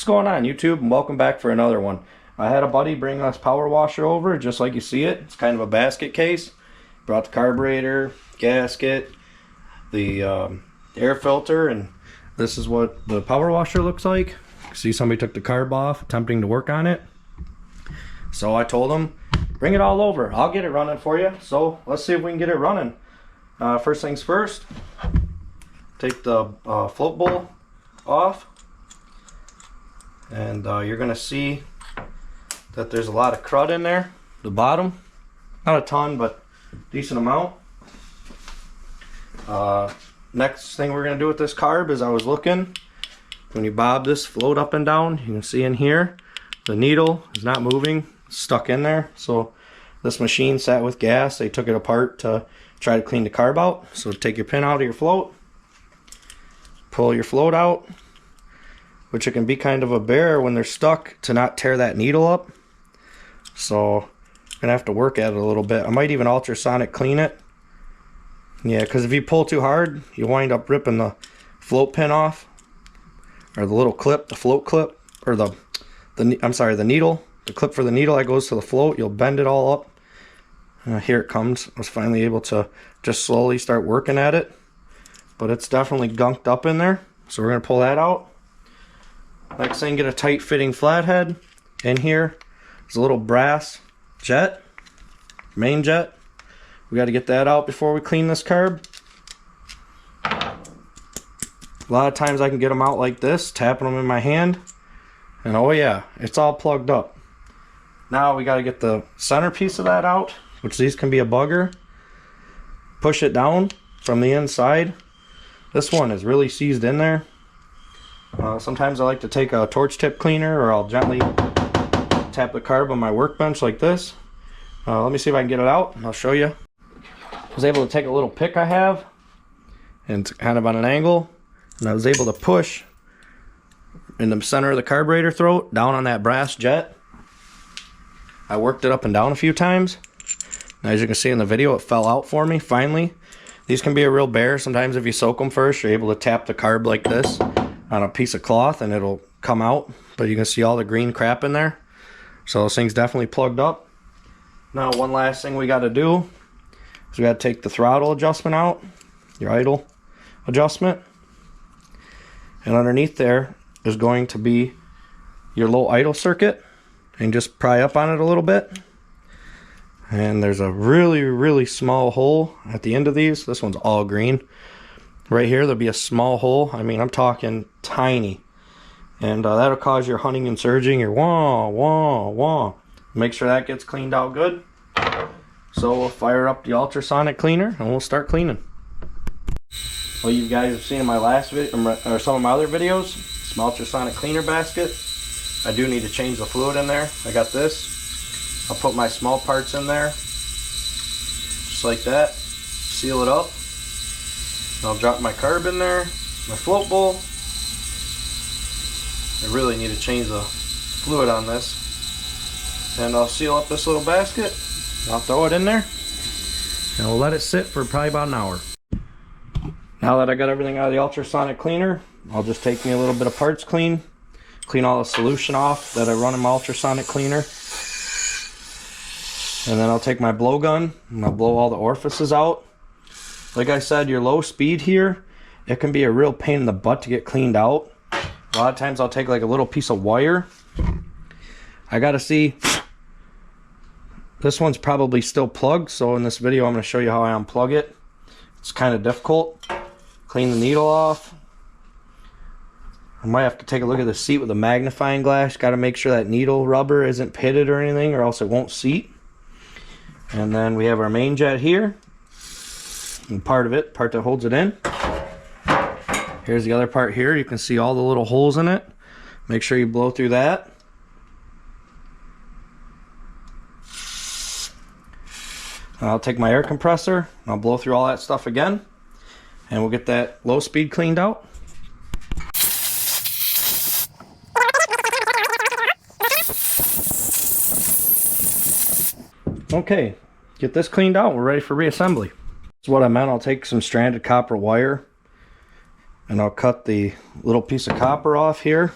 going on, YouTube? And welcome back for another one. I had a buddy bring us power washer over, just like you see it. It's kind of a basket case. Brought the carburetor, gasket, the air filter, and this is what the power washer looks like. See, somebody took the carb off, attempting to work on it. So I told him, bring it all over. I'll get it running for you. So let's see if we can get it running. First things first, take the float bowl off. And you're going to see that there's a lot of crud in there. The bottom, not a ton, but decent amount. Next thing we're going to do with this carb is I was looking. When you bob this float up and down, you can see in here, the needle is not moving, it's stuck in there. So this machine sat with gas. They took it apart to try to clean the carb out. So take your pin out of your float, pull your float out, which it can be kind of a bear when they're stuck to not tear that needle up. So I'm gonna have to work at it a little bit. I might even ultrasonic clean it. Yeah, because if you pull too hard, you wind up ripping the float pin off, or the little clip, the float clip, or the needle, the clip for the needle that goes to the float. You'll bend it all up. Here it comes. I was finally able to just slowly start working at it, but it's definitely gunked up in there. So we're gonna pull that out. Next thing, get a tight fitting flathead. In here is a little brass jet, main jet. We got to get that out before we clean this carb. A lot of times I can get them out like this, tapping them in my hand, and oh yeah, it's all plugged up. Now we got to get the centerpiece of that out, which these can be a bugger. Push it down from the inside. This one is really seized in there. Sometimes I like to take a torch tip cleaner, or I'll gently tap the carb on my workbench like this. Let me see if I can get it out, and I'll show you. I was able to take a little pick I have, and it's kind of on an angle, and I was able to push in the center of the carburetor throat down on that brass jet. I worked it up and down a few times. Now, as you can see in the video, it fell out for me finally. These can be a real bear. Sometimes if you soak them first, you're able to tap the carb like this on a piece of cloth and it'll come out, but you can see all the green crap in there. So this thing's definitely plugged up. Now, one last thing we got to do is we got to take the throttle adjustment out, your idle adjustment, and underneath there is going to be your low idle circuit, and just pry up on it a little bit. And there's a really small hole at the end of these. This one's all green. Right here, there'll be a small hole. I mean, I'm talking tiny. And that'll cause your hunting and surging, your wah, wah, wah. Make sure that gets cleaned out good. So we'll fire up the ultrasonic cleaner and we'll start cleaning. Well, you guys have seen in my last video, or some of my other videos, some ultrasonic cleaner basket. I do need to change the fluid in there. I got this. I'll put my small parts in there, just like that. Seal it up. I'll drop my carb in there, my float bowl. I really need to change the fluid on this. And I'll seal up this little basket. I'll throw it in there. And we'll let it sit for probably about an hour. Now that I got everything out of the ultrasonic cleaner, I'll just take me a little bit of parts clean. Clean all the solution off that I run in my ultrasonic cleaner. And then I'll take my blowgun and I'll blow all the orifices out. Like I said, your low speed here, it can be a real pain in the butt to get cleaned out. A lot of times I'll take like a little piece of wire. I gotta see, this one's probably still plugged, so in this video I'm gonna show you how I unplug it. It's kind of difficult. Clean the needle off. I might have to take a look at the seat with a magnifying glass. Gotta make sure that needle rubber isn't pitted or anything, or else it won't seat. And then we have our main jet here. And part that holds it in. Here's the other part here. You can see all the little holes in it. Make sure you blow through that. I'll take my air compressor and I'll blow through all that stuff again, and we'll get that low speed cleaned out. Okay, get this cleaned out. We're ready for reassembly. That's what I meant. I'll take some stranded copper wire and I'll cut the little piece of copper off here.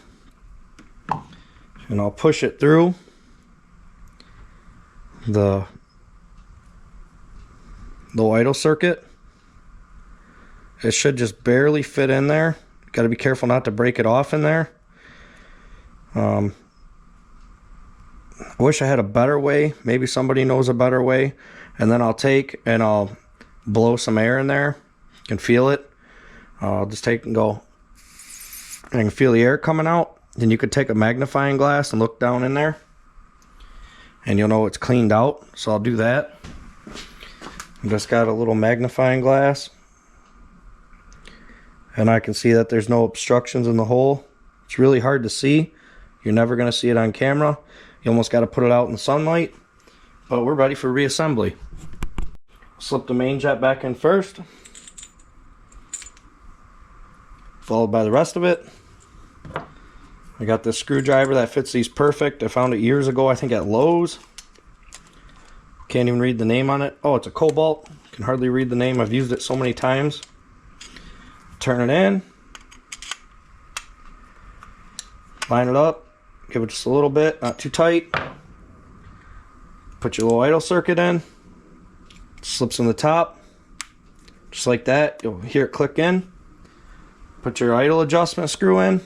and I'll push it through the low idle circuit. It should just barely fit in there. Got to be careful not to break it off in there. I wish I had a better way. Maybe somebody knows a better way. And then I'll take and I'll blow some air in there. You can feel it. I'll just take and go. I can feel the air coming out. Then you could take a magnifying glass and look down in there, and you'll know it's cleaned out. So I'll do that. I just got a little magnifying glass, and I can see that there's no obstructions in the hole. It's really hard to see. You're never going to see it on camera. You almost got to put it out in the sunlight. But we're ready for reassembly. Slip the main jet back in first, followed by the rest of it. I got this screwdriver that fits these perfect. I found it years ago, I think at Lowe's. Can't even read the name on it. Oh, it's a Cobalt. Can hardly read the name. I've used it so many times. Turn it in. Line it up. Give it just a little bit, not too tight. Put your low idle circuit in. Slips in the top. Just like that. You'll hear it click in. Put your idle adjustment screw in.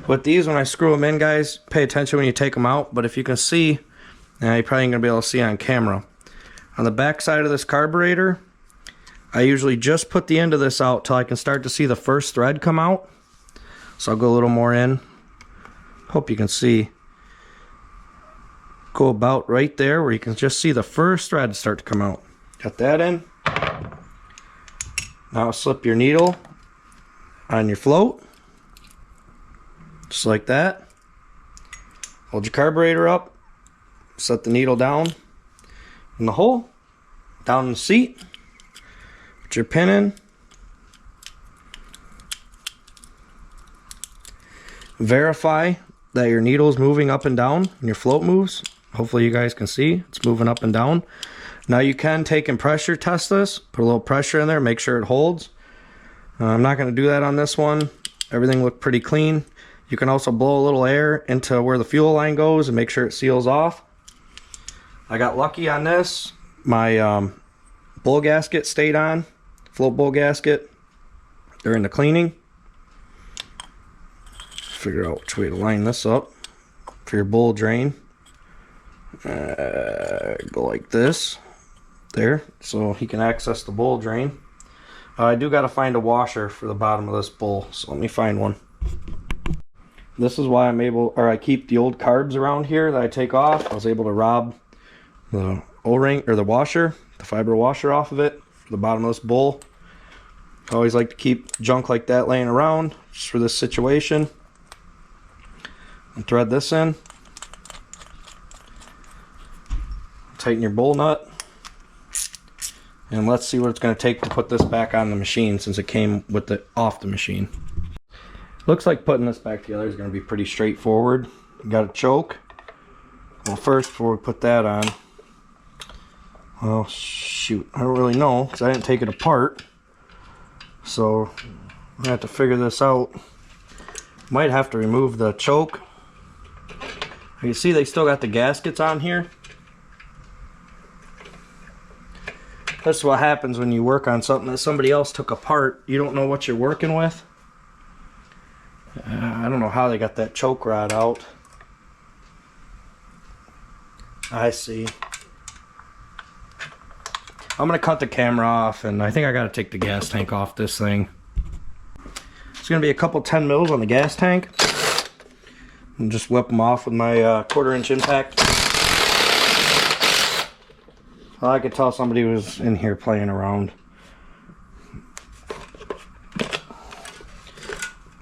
With these, when I screw them in, guys, pay attention when you take them out. But if you can see, now you're probably going to be able to see on camera. On the back side of this carburetor, I usually just put the end of this out till I can start to see the first thread come out. So I'll go a little more in. Hope you can see. Go about right there where you can just see the first thread start to come out. Got that in. Now slip your needle on your float. Just like that. Hold your carburetor up. Set the needle down in the hole. Down in the seat. Put your pin in. Verify that your needle is moving up and down and your float moves. Hopefully you guys can see it's moving up and down. Now you can take and pressure test this. Put a little pressure in there. Make sure it holds. I'm not going to do that on this one. Everything looked pretty clean. You can also blow a little air into where the fuel line goes and make sure it seals off. I got lucky on this. My bowl gasket stayed on. Float bowl gasket during the cleaning. Figure out which way to line this up for your bowl drain. Go like this. There. So he can access the bowl drain. I do got to find a washer for the bottom of this bowl. So let me find one. This is why I keep the old carbs around here that I take off. I was able to rob the O-ring or the washer, the fiber washer off of it for the bottom of this bowl. I always like to keep junk like that laying around just for this situation. And thread this in. Tighten your bowl nut. And let's see what it's going to take to put this back on the machine since it came with it off the machine. Looks like putting this back together is going to be pretty straightforward. You got a choke. Well, first, before we put that on, well, shoot, I don't really know because I didn't take it apart. So I have to figure this out. Might have to remove the choke. You see, they still got the gaskets on here. That's what happens when you work on something that somebody else took apart. You don't know what you're working with. I don't know how they got that choke rod out. I see. I'm going to cut the camera off, and I think I got to take the gas tank off this thing. It's going to be a couple 10 mils on the gas tank. And just whip them off with my 1/4 inch impact. Well, I could tell somebody was in here playing around.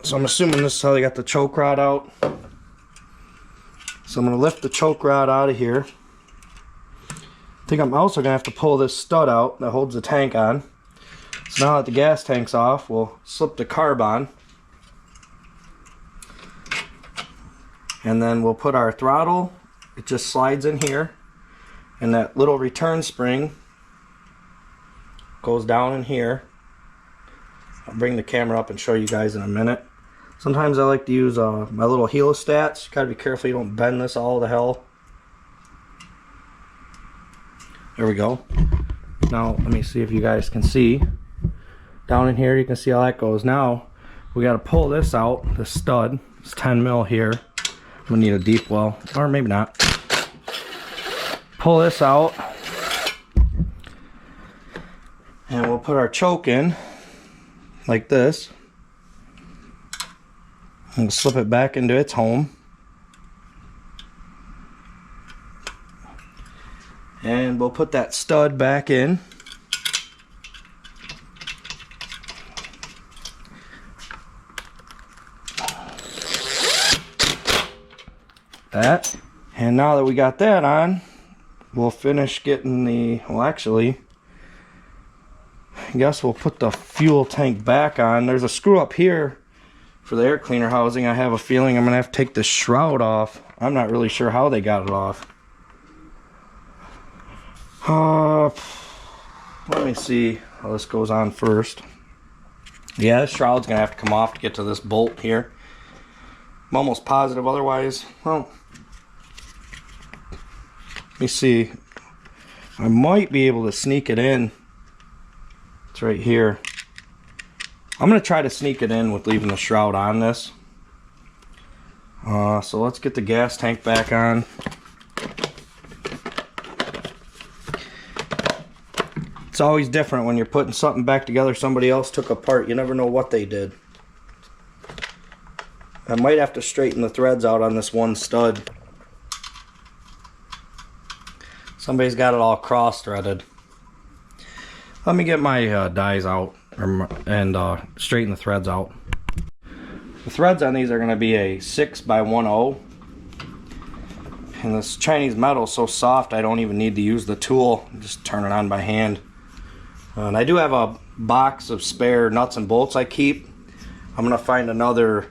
So I'm assuming this is how they got the choke rod out. So I'm going to lift the choke rod out of here. I think I'm also going to have to pull this stud out that holds the tank on. So now that the gas tank's off, we'll slip the carb on. And then we'll put our throttle. It just slides in here. And that little return spring goes down in here. I'll bring the camera up and show you guys in a minute. Sometimes I like to use my little helostats. Gotta be careful you don't bend this all to hell. There we go. Now let me see if you guys can see. Down in here you can see how that goes. Now we gotta pull this out, the stud. It's 10 mil here. I'm gonna need a deep well, or maybe not. Pull this out. And we'll put our choke in like this. And slip it back into its home. And we'll put that stud back in. That. And now that we got that on, we'll finish getting the, well actually, I guess we'll put the fuel tank back on. There's a screw up here for the air cleaner housing. I have a feeling I'm gonna have to take the shroud off. I'm not really sure how they got it off. Let me see how this goes on first. Yeah, this shroud's gonna have to come off to get to this bolt here. I'm almost positive otherwise. Well, let me see. I might be able to sneak it in. It's right here. I'm going to try to sneak it in with leaving the shroud on this. So let's get the gas tank back on. It's always different when you're putting something back together somebody else took apart. You never know what they did. I might have to straighten the threads out on this one stud. Somebody's got it all cross-threaded. Let me get my dies out and straighten the threads out. The threads on these are going to be a 6x10. And this Chinese metal is so soft I don't even need to use the tool. Just turn it on by hand. And I do have a box of spare nuts and bolts I keep. I'm going to find another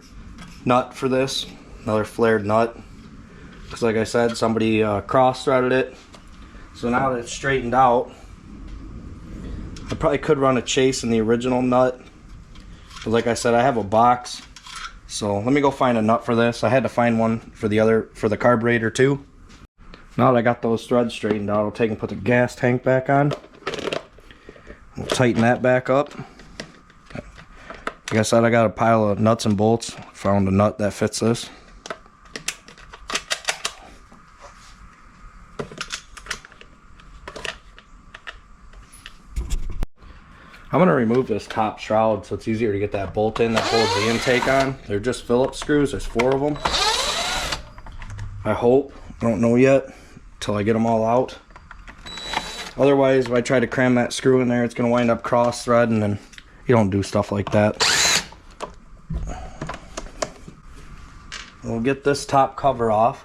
nut for this. Another flared nut. Because like I said, somebody cross-threaded it. So now that it's straightened out, I probably could run a chase in the original nut. But like I said, I have a box. So let me go find a nut for this. I had to find one for the carburetor too. Now that I got those threads straightened out, I'll take and put the gas tank back on. We'll tighten that back up. Like I said, I got a pile of nuts and bolts. Found a nut that fits this. I'm going to remove this top shroud so it's easier to get that bolt in that holds the intake on. They're just Phillips screws. There's 4 of them. I hope. I don't know yet until I get them all out. Otherwise, if I try to cram that screw in there, it's going to wind up cross-threading, and you don't do stuff like that. We'll get this top cover off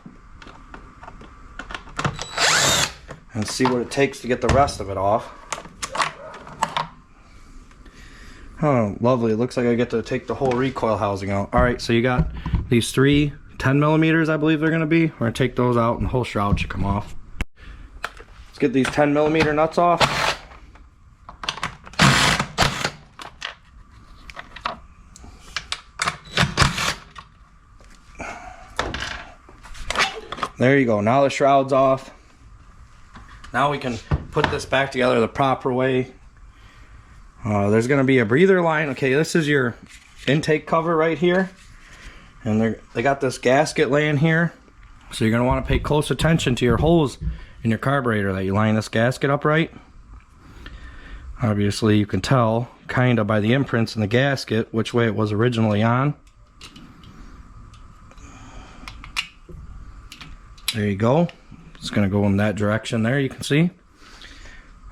and see what it takes to get the rest of it off. Oh, lovely. It looks like I get to take the whole recoil housing out. Alright, so you got these 3 10mm, I believe they're going to be. We're going to take those out and the whole shroud should come off. Let's get these 10mm nuts off. There you go. Now the shroud's off. Now we can put this back together the proper way. There's going to be a breather line. Okay, this is your intake cover right here. And they got this gasket laying here. So you're going to want to pay close attention to your holes in your carburetor that you line this gasket up right. Obviously you can tell kind of by the imprints in the gasket which way it was originally on. There you go. It's going to go in that direction there, you can see.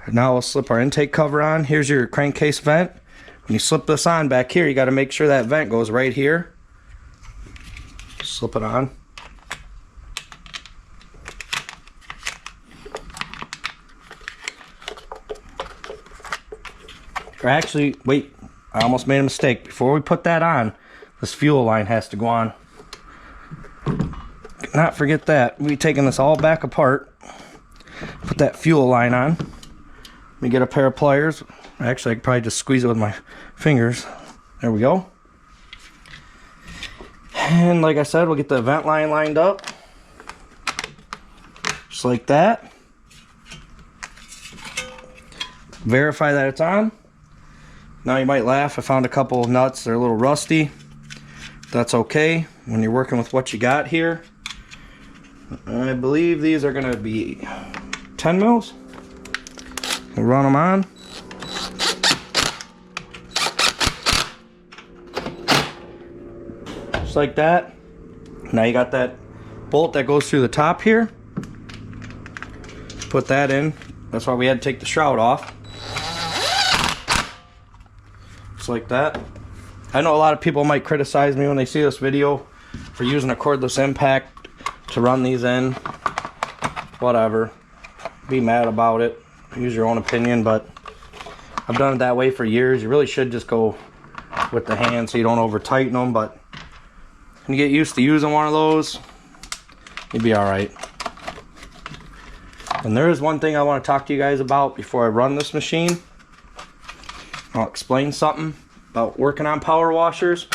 Now we'll slip our intake cover on. Here's your crankcase vent. When you slip this on back here, you got to make sure that vent goes right here. Slip it on. Or actually, wait, I almost made a mistake. Before we put that on, this fuel line has to go on. Not forget that. We'll be taking this all back apart. Put that fuel line on. Let me get a pair of pliers. Actually, I could probably just squeeze it with my fingers. There we go. And like I said, we'll get the vent line lined up. Just like that. Verify that it's on. Now you might laugh, I found a couple of nuts, they're a little rusty. That's okay when you're working with what you got here. I believe these are going to be 10 mils. We'll run them on. Just like that. Now you got that bolt that goes through the top here. Put that in. That's why we had to take the shroud off. Just like that. I know a lot of people might criticize me when they see this video for using a cordless impact to run these in. Whatever. Be mad about it. Use your own opinion, but I've done it that way for years. You really should just go with the hand so you don't over tighten them, but when you get used to using one of those, you'll be alright. And there is one thing I want to talk to you guys about before I run this machine. I'll explain something about working on power washers.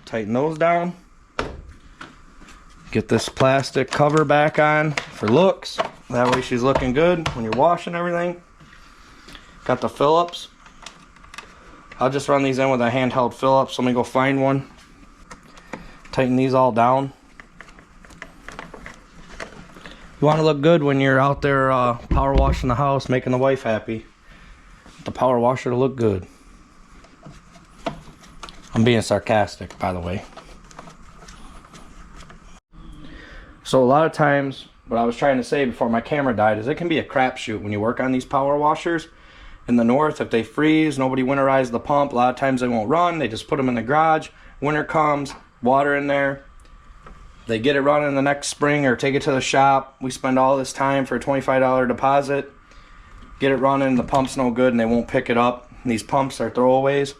Tighten those down. Get this plastic cover back on for looks. That way she's looking good when you're washing everything. Got the Phillips. I'll just run these in with a handheld Phillips. Let me go find one. Tighten these all down. You want to look good when you're out there power washing the house, making the wife happy. The power washer to look good. I'm being sarcastic, by the way. So a lot of times, what I was trying to say before my camera died is it can be a crapshoot when you work on these power washers. In the north, if they freeze, nobody winterized the pump, a lot of times they won't run. They just put them in the garage. Winter comes, water in there. They get it running the next spring or take it to the shop. We spend all this time for a $25 deposit. Get it running, the pump's no good and they won't pick it up. These pumps are throwaways.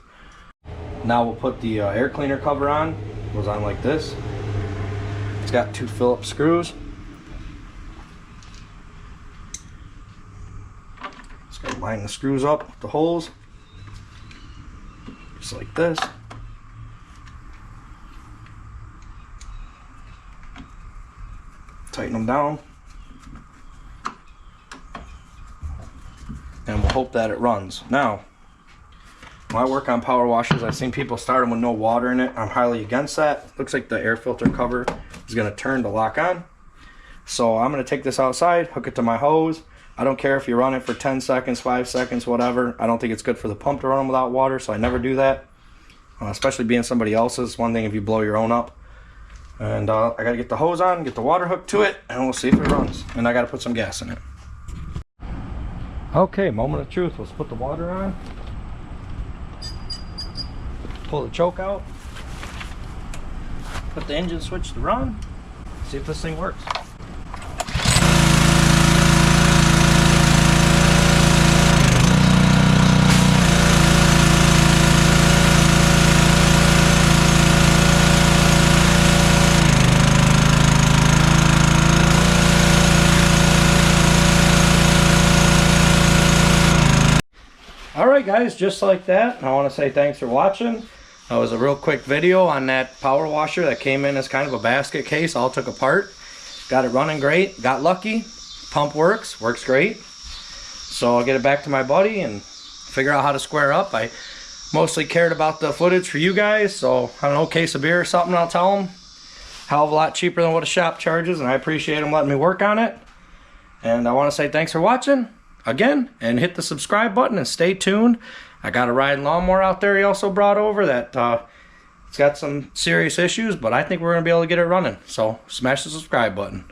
Now we'll put the air cleaner cover on. It goes on like this. It's got 2 Phillips screws. Just gotta line the screws up with the holes. Just like this. Tighten them down. And we'll hope that it runs. Now, when I work on power washers, I've seen people start them with no water in it. I'm highly against that. Looks like the air filter cover is going to turn to lock on. So I'm going to take this outside, hook it to my hose. I don't care if you run it for 10 seconds, 5 seconds, whatever. I don't think it's good for the pump to run them without water, so I never do that. Especially being somebody else's. One thing if you blow your own up. And I got to get the hose on, get the water hooked to it, and we'll see if it runs. And I got to put some gas in it. Okay, moment of truth. Let's put the water on. Pull the choke out. Put the engine switch to run. See if this thing works. Alright guys, just like that, I want to say thanks for watching. That was a real quick video on that power washer that came in as kind of a basket case, all took apart. Got it running great, got lucky, pump works great. So I'll get it back to my buddy and figure out how to square up. I mostly cared about the footage for you guys, so I don't know, case of beer or something, I'll tell them. Hell of a lot cheaper than what a shop charges, and I appreciate them letting me work on it. And I want to say thanks for watching again, and hit the subscribe button and stay tuned. I got a riding lawnmower out there he also brought over that it's got some serious issues, but I think we're going to be able to get it running. So smash the subscribe button.